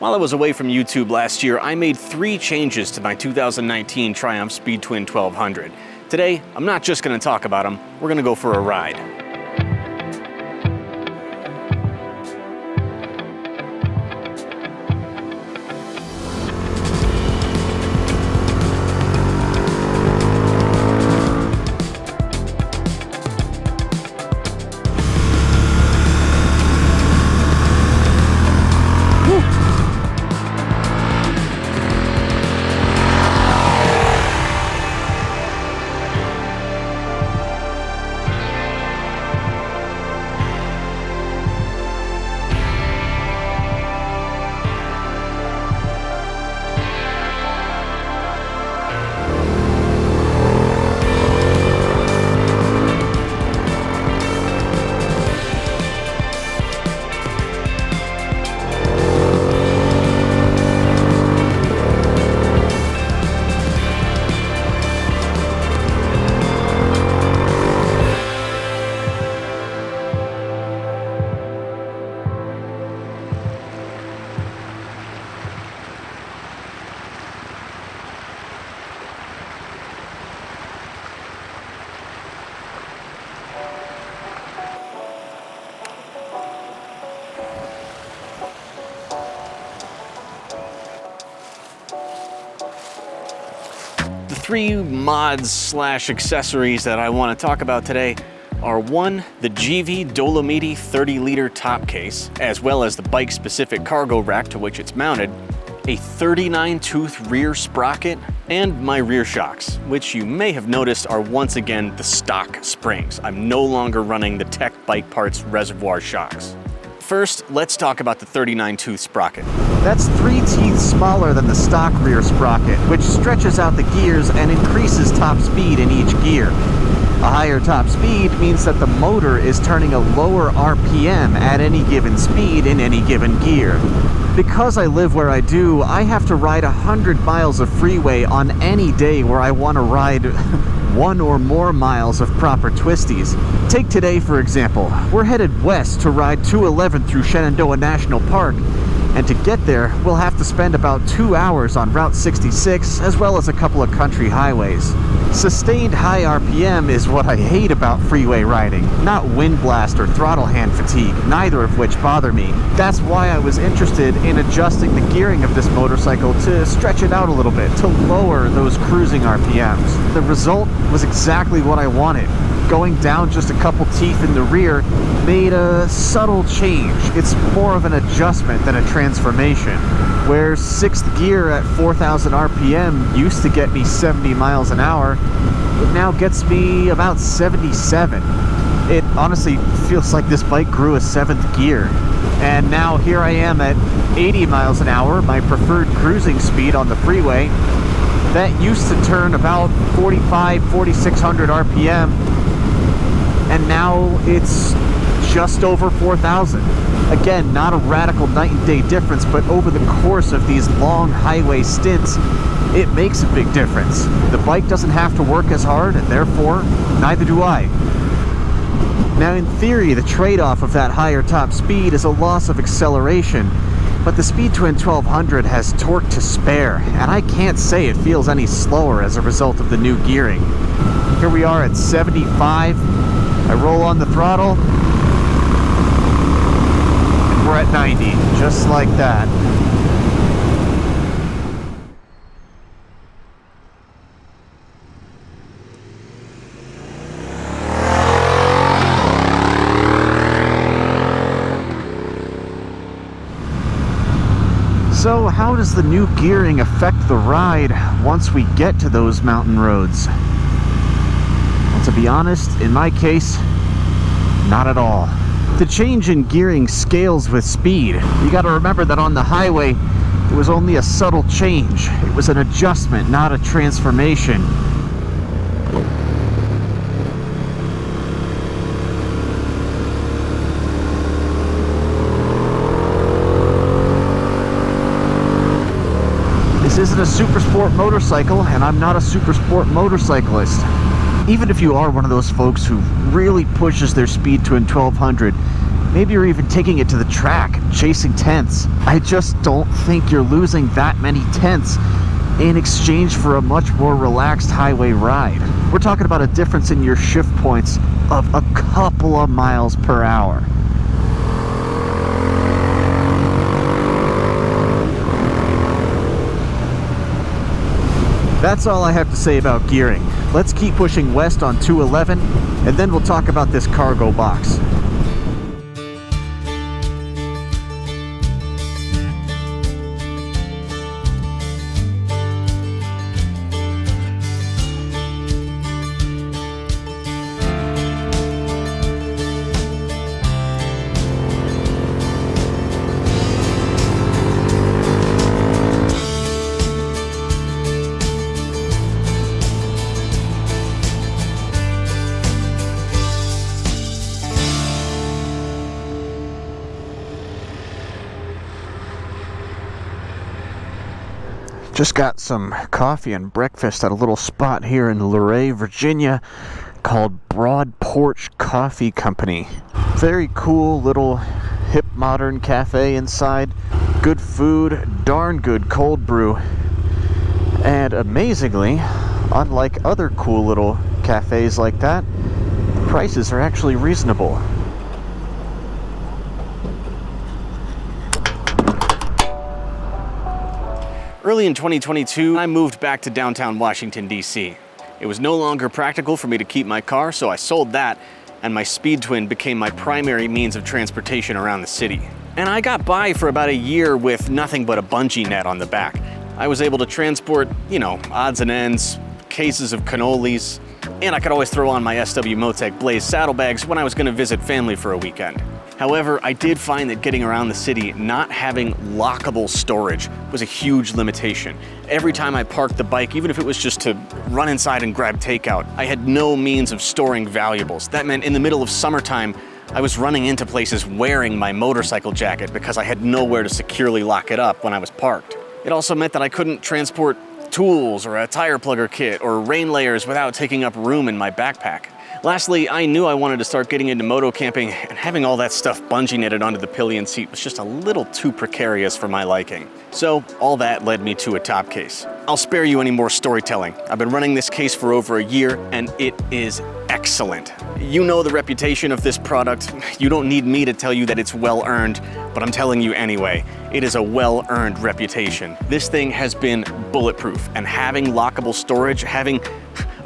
While I was away from YouTube last year, I made 3 changes to my 2019 Triumph Speed Twin 1200. Today, I'm not just going to talk about them, we're going to go for a ride. The 3 mods / accessories that I want to talk about today are 1, the Givi Dolomiti 30-liter top case, as well as the bike-specific cargo rack to which it's mounted, a 39-tooth rear sprocket, and my rear shocks, which you may have noticed are once again the stock springs. I'm no longer running the TEC Bike Parts reservoir shocks. First, let's talk about the 39-tooth sprocket. That's 3 teeth smaller than the stock rear sprocket, which stretches out the gears and increases top speed in each gear. A higher top speed means that the motor is turning a lower RPM at any given speed in any given gear. Because I live where I do, I have to ride 100 miles of freeway on any day where I want to ride 1 or more miles of proper twisties. Take today, for example. We're headed west to ride 211 through Shenandoah National Park, and to get there, we'll have to spend about 2 hours on Route 66, as well as a couple of country highways. Sustained high RPM is what I hate about freeway riding, not wind blast or throttle hand fatigue, neither of which bother me. That's why I was interested in adjusting the gearing of this motorcycle to stretch it out a little bit, to lower those cruising RPMs. The result was exactly what I wanted. Going down just a couple teeth in the rear made a subtle change. It's more of an adjustment than a transformation. Where 6th gear at 4,000 RPM used to get me 70 miles an hour, it now gets me about 77. It honestly feels like this bike grew a 7th gear. And now here I am at 80 miles an hour, my preferred cruising speed on the freeway. That used to turn about 4,600 RPM, and now it's just over 4,000. Again, not a radical night and day difference, but over the course of these long highway stints, it makes a big difference. The bike doesn't have to work as hard, and therefore, neither do I. Now, in theory, the trade-off of that higher top speed is a loss of acceleration, but the Speed Twin 1200 has torque to spare, and I can't say it feels any slower as a result of the new gearing. Here we are at 75. I roll on the throttle, and we're at 90, just like that. So how does the new gearing affect the ride once we get to those mountain roads? Well, to be honest, in my case, not at all. The change in gearing scales with speed. You got to remember that on the highway, it was only a subtle change. It was an adjustment, not a transformation. This isn't a super sport motorcycle, and I'm not a super sport motorcyclist. Even if you are one of those folks who really pushes their Speed Twin 1200, Maybe you're even taking it to the track, chasing tenths. I just don't think you're losing that many tenths in exchange for a much more relaxed highway ride. We're talking about a difference in your shift points of a couple of miles per hour. That's all I have to say about gearing. Let's keep pushing west on 211, and then we'll talk about this cargo box. Just got some coffee and breakfast at a little spot here in Luray, Virginia called Broad Porch Coffee Company. Very cool little hip modern cafe inside. Good food, darn good cold brew. And amazingly, unlike other cool little cafes like that, the prices are actually reasonable. Early in 2022, I moved back to downtown Washington, D.C. It was no longer practical for me to keep my car, so I sold that, and my Speed Twin became my primary means of transportation around the city. And I got by for about a year with nothing but a bungee net on the back. I was able to transport, odds and ends, cases of cannolis, and I could always throw on my SW Motec Blaze saddlebags when I was going to visit family for a weekend. However, I did find that getting around the city not having lockable storage was a huge limitation. Every time I parked the bike, even if it was just to run inside and grab takeout, I had no means of storing valuables. That meant in the middle of summertime, I was running into places wearing my motorcycle jacket because I had nowhere to securely lock it up when I was parked. It also meant that I couldn't transport tools or a tire plugger kit or rain layers without taking up room in my backpack. Lastly, I knew I wanted to start getting into moto camping, and having all that stuff bungee netted onto the pillion seat was just a little too precarious for my liking. So all that led me to a top case. I'll spare you any more storytelling. I've been running this case for over a year, and it is excellent. You know the reputation of this product. You don't need me to tell you that it's well-earned, but I'm telling you anyway. It is a well-earned reputation. This thing has been bulletproof, and having lockable storage, having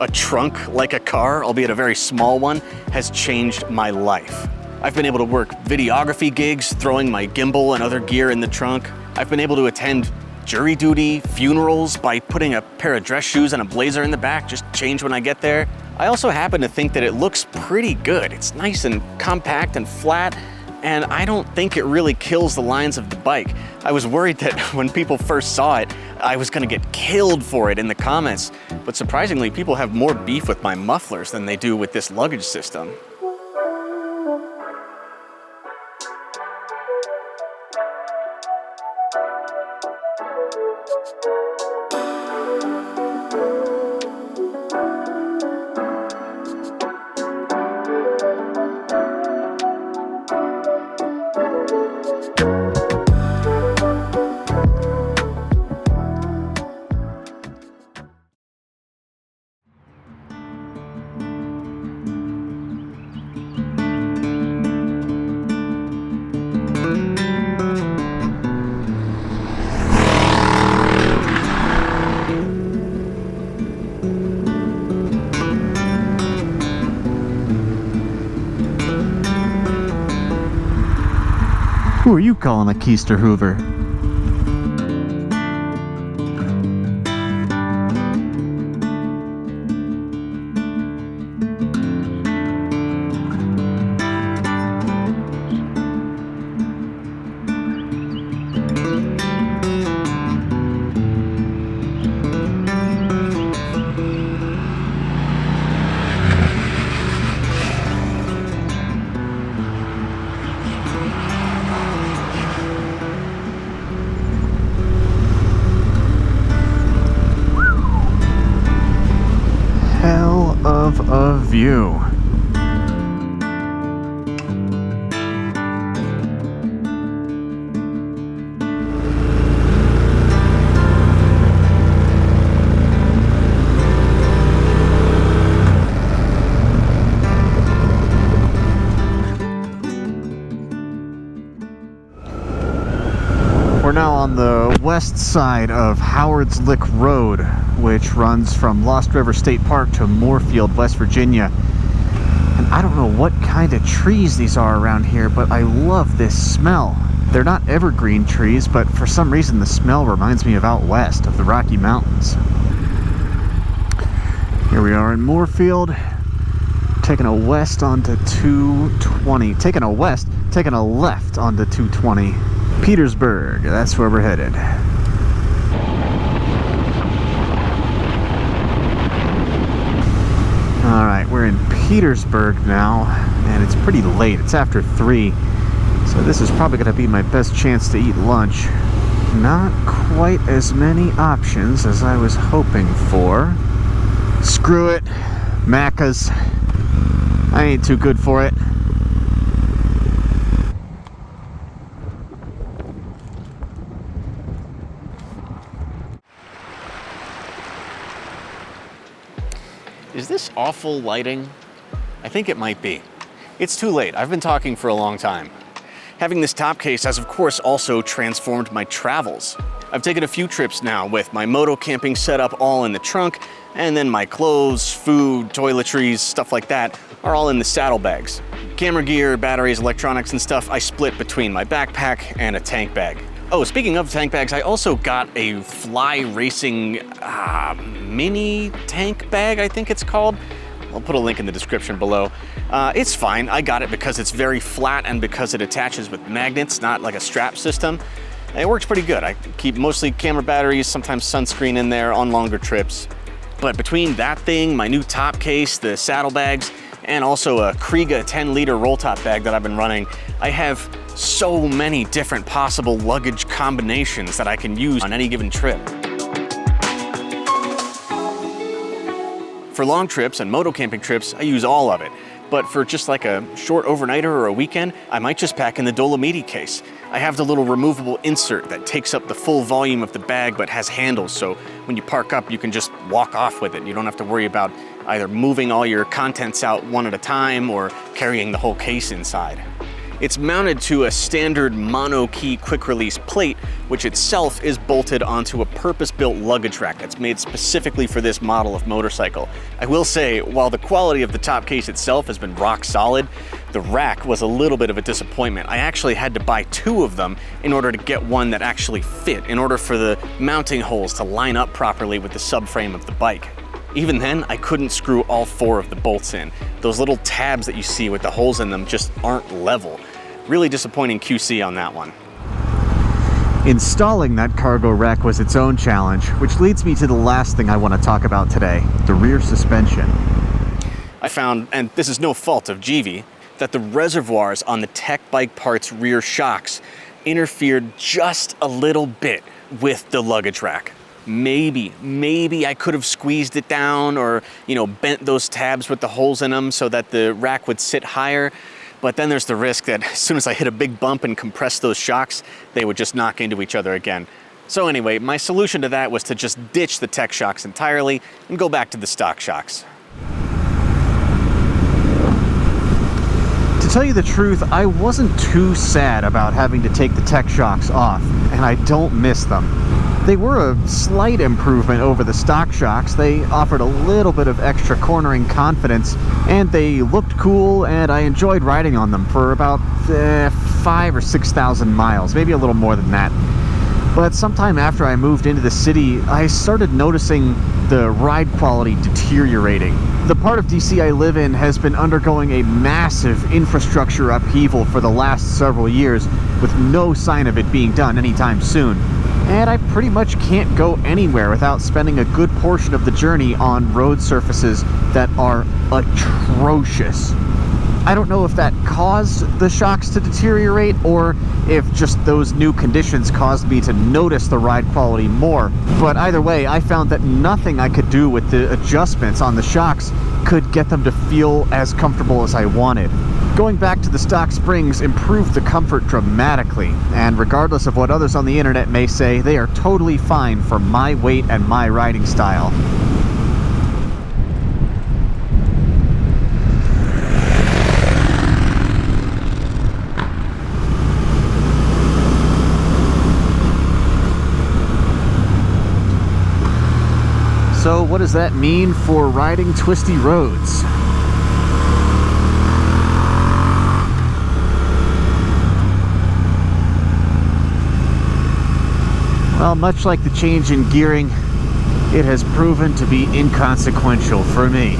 a trunk like a car, albeit a very small one, has changed my life. I've been able to work videography gigs, throwing my gimbal and other gear in the trunk. I've been able to attend jury duty, funerals by putting a pair of dress shoes and a blazer in the back, just change when I get there. I also happen to think that it looks pretty good. It's nice and compact and flat, and I don't think it really kills the lines of the bike. I was worried that when people first saw it, I was gonna get killed for it in the comments, but surprisingly, people have more beef with my mufflers than they do with this luggage system. Who are you calling a keister hoover? Of a view. now on the west side of Howard's Lick Road, which runs from Lost River State Park to Moorfield, West Virginia. And I don't know what kind of trees these are around here, but I love this smell. They're not evergreen trees, but for some reason the smell reminds me of out west of the Rocky Mountains. Here we are in Moorfield, taking a west onto 220. Taking a left onto 220. Petersburg, that's where we're headed. All right, we're in Petersburg now, and it's pretty late. It's after 3, so this is probably going to be my best chance to eat lunch. Not quite as many options as I was hoping for. Screw it, Macca's. I ain't too good for it. Is this awful lighting? I think it might be. It's too late. I've been talking for a long time. Having this top case has of course also transformed my travels. I've taken a few trips now with my moto camping setup all in the trunk, and then my clothes, food, toiletries, stuff like that are all in the saddlebags. Camera gear, batteries, electronics and stuff I split between my backpack and a tank bag. Oh, speaking of tank bags, I also got a fly racing mini tank bag, I think it's called. I'll put a link in the description below. It's fine. I got it because it's very flat and because it attaches with magnets, not like a strap system. It works pretty good. I keep mostly camera batteries, sometimes sunscreen in there on longer trips. But between that thing, my new top case, the saddlebags, and also a Kriega 10-liter roll top bag that I've been running, I have so many different possible luggage combinations that I can use on any given trip. For long trips and moto camping trips, I use all of it. But for just like a short overnighter or a weekend, I might just pack in the Dolomiti case. I have the little removable insert that takes up the full volume of the bag but has handles, so when you park up, you can just walk off with it. You don't have to worry about either moving all your contents out one at a time or carrying the whole case inside. It's mounted to a standard mono-key quick-release plate, which itself is bolted onto a purpose-built luggage rack that's made specifically for this model of motorcycle. I will say, while the quality of the top case itself has been rock solid, the rack was a little bit of a disappointment. I actually had to buy 2 of them in order to get one that actually fit, in order for the mounting holes to line up properly with the subframe of the bike. Even then, I couldn't screw all 4 of the bolts in. Those little tabs that you see with the holes in them just aren't level. Really disappointing QC on that one. Installing that cargo rack was its own challenge, which leads me to the last thing I want to talk about today, the rear suspension. I found, and this is no fault of Givi, that the reservoirs on the TEC bike parts rear shocks interfered just a little bit with the luggage rack. Maybe I could have squeezed it down or, bent those tabs with the holes in them so that the rack would sit higher. But then there's the risk that as soon as I hit a big bump and compress those shocks, they would just knock into each other again. So anyway, my solution to that was to just ditch the TEC shocks entirely and go back to the stock shocks. To tell you the truth, I wasn't too sad about having to take the TEC shocks off, and I don't miss them. They were a slight improvement over the stock shocks. They offered a little bit of extra cornering confidence, and they looked cool, and I enjoyed riding on them for about 5,000 or 6,000 miles, maybe a little more than that. But sometime after I moved into the city, I started noticing the ride quality deteriorating. The part of DC I live in has been undergoing a massive infrastructure upheaval for the last several years, with no sign of it being done anytime soon. And I pretty much can't go anywhere without spending a good portion of the journey on road surfaces that are atrocious. I don't know if that caused the shocks to deteriorate or if just those new conditions caused me to notice the ride quality more. But either way, I found that nothing I could do with the adjustments on the shocks could get them to feel as comfortable as I wanted. Going back to the stock springs improved the comfort dramatically, and regardless of what others on the internet may say, they are totally fine for my weight and my riding style. So what does that mean for riding twisty roads? Well, much like the change in gearing, it has proven to be inconsequential for me.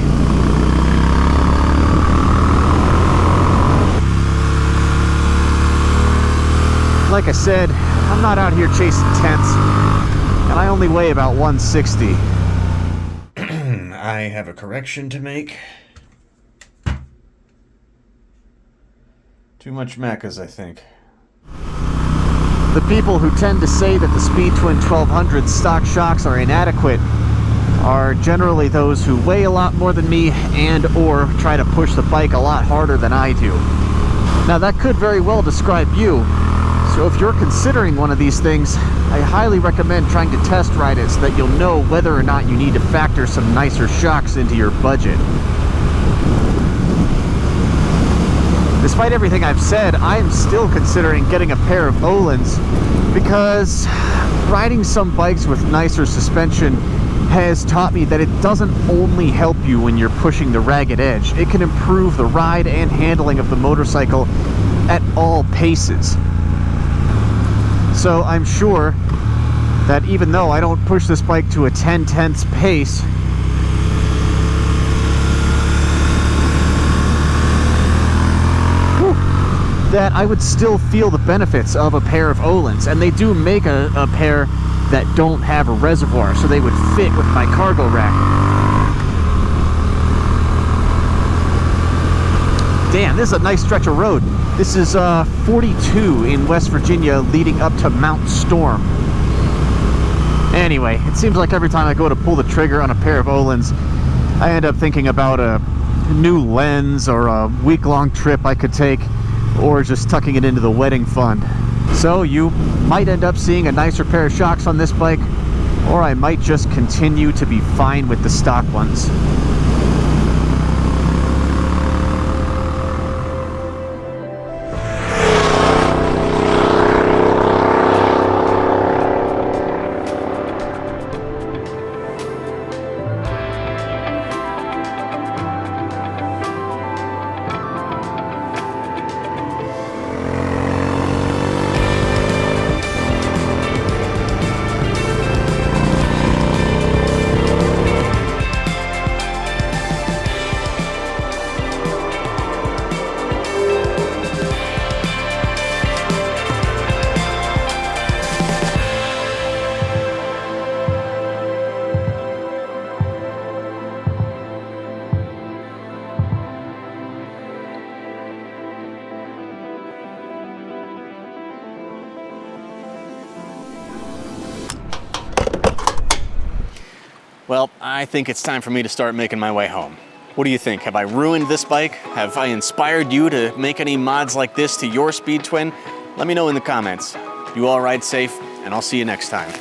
Like I said, I'm not out here chasing tents, and I only weigh about 160. I have a correction to make. Too much Maccas, I think. The people who tend to say that the Speed Twin 1200 stock shocks are inadequate are generally those who weigh a lot more than me and or try to push the bike a lot harder than I do. Now that could very well describe you. So if you're considering one of these things, I highly recommend trying to test ride it so that you'll know whether or not you need to factor some nicer shocks into your budget. Despite everything I've said, I'm still considering getting a pair of Öhlins because riding some bikes with nicer suspension has taught me that it doesn't only help you when you're pushing the ragged edge. It can improve the ride and handling of the motorcycle at all paces. So I'm sure that even though I don't push this bike to a 10/10ths pace, that I would still feel the benefits of a pair of Öhlins. And they do make a pair that don't have a reservoir, so they would fit with my cargo rack. Damn, this is a nice stretch of road. This is 42 in West Virginia leading up to Mount Storm. Anyway, it seems like every time I go to pull the trigger on a pair of Öhlins, I end up thinking about a new lens or a week-long trip I could take, or just tucking it into the wedding fund. So you might end up seeing a nicer pair of shocks on this bike, or I might just continue to be fine with the stock ones. Well, I think it's time for me to start making my way home. What do you think? Have I ruined this bike? Have I inspired you to make any mods like this to your Speed Twin? Let me know in the comments. You all ride safe, and I'll see you next time.